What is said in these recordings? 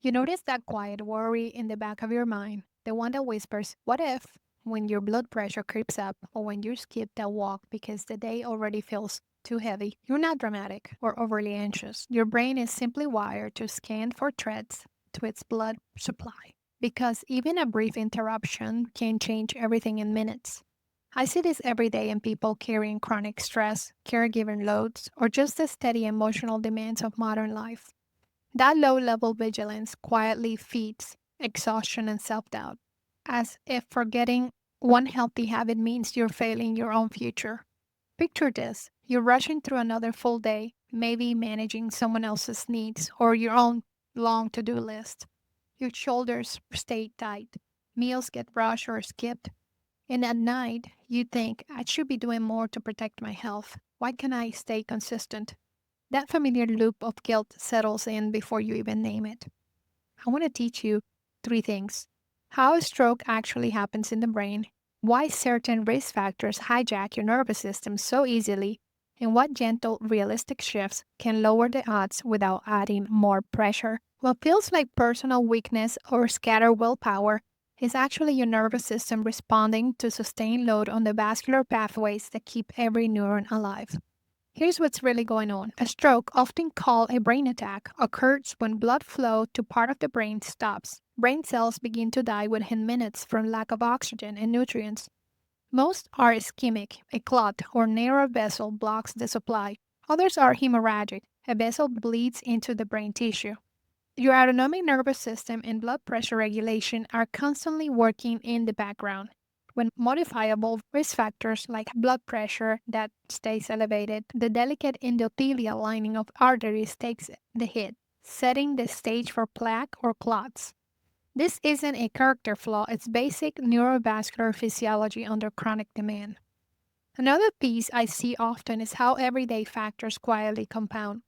You notice that quiet worry in the back of your mind, the one that whispers, "What if?" when your blood pressure creeps up or when you skip that walk because the day already feels too heavy. You're not dramatic or overly anxious. Your brain is simply wired to scan for threats to its blood supply because even a brief interruption can change everything in minutes. I see this every day in people carrying chronic stress, caregiving loads, or just the steady emotional demands of modern life. That low level vigilance quietly feeds exhaustion and self doubt, as if forgetting one healthy habit means you're failing your own future. Picture this: you're rushing through another full day, maybe managing someone else's needs or your own long to do list. Your shoulders stay tight, meals get rushed or skipped, and at night you think, "I should be doing more to protect my health. Why can't I stay consistent?" That familiar loop of guilt settles in before you even name it. I want to teach you three things: how a stroke actually happens in the brain, why certain risk factors hijack your nervous system so easily, and what gentle, realistic shifts can lower the odds without adding more pressure. What feels like personal weakness or scattered willpower is actually your nervous system responding to sustained load on the vascular pathways that keep every neuron alive. Here's what's really going on. A stroke, often called a brain attack, occurs when blood flow to part of the brain stops. Brain cells begin to die within minutes from lack of oxygen and nutrients. Most are ischemic, a clot or narrow vessel blocks the supply. Others are hemorrhagic, a vessel bleeds into the brain tissue. Your autonomic nervous system and blood pressure regulation are constantly working in the background. When modifiable risk factors like blood pressure that stays elevated, the delicate endothelial lining of arteries takes the hit, setting the stage for plaque or clots. This isn't a character flaw, it's basic neurovascular physiology under chronic demand. Another piece I see often is how everyday factors quietly compound.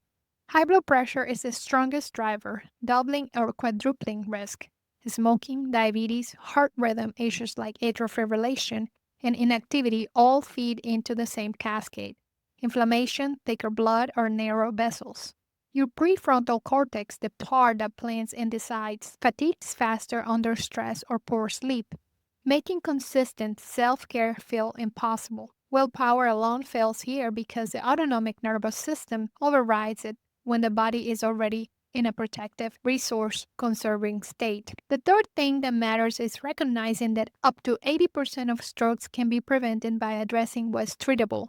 High blood pressure is the strongest driver, doubling or quadrupling risk. Smoking, diabetes, heart rhythm issues like atrial fibrillation, and inactivity all feed into the same cascade: inflammation, thicker blood, or narrow vessels. Your prefrontal cortex, the part that plans and decides, fatigues faster under stress or poor sleep, making consistent self care feel impossible. Willpower alone fails here because the autonomic nervous system overrides it when the body is already in a protective, resource conserving state. The third thing that matters is recognizing that up to 80% of strokes can be prevented by addressing what's treatable.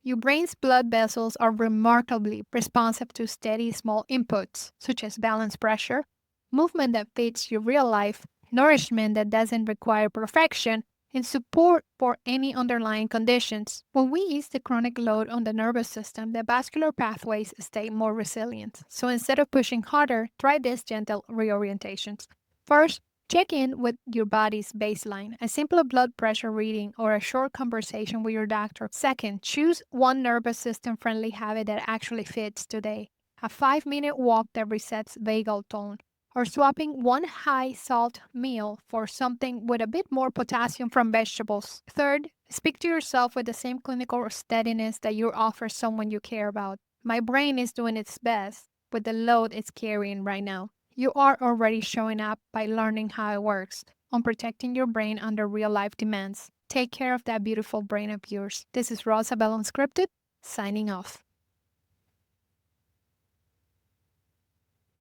Your brain's blood vessels are remarkably responsive to steady small inputs, such as balanced pressure, movement that fits your real life, nourishment that doesn't require perfection, and support for any underlying conditions. When we ease the chronic load on the nervous system, the vascular pathways stay more resilient. So instead of pushing harder, try these gentle reorientations. First, check in with your body's baseline, a simple blood pressure reading or a short conversation with your doctor. Second, choose one nervous system friendly habit that actually fits today. A 5-minute walk that resets vagal tone, or swapping one high salt meal for something with a bit more potassium from vegetables. Third, speak to yourself with the same clinical steadiness that you offer someone you care about. My brain is doing its best with the load it's carrying right now. You are already showing up by learning how it works, on protecting your brain under real life demands. Take care of that beautiful brain of yours. This is Rosabelle Unscripted, signing off.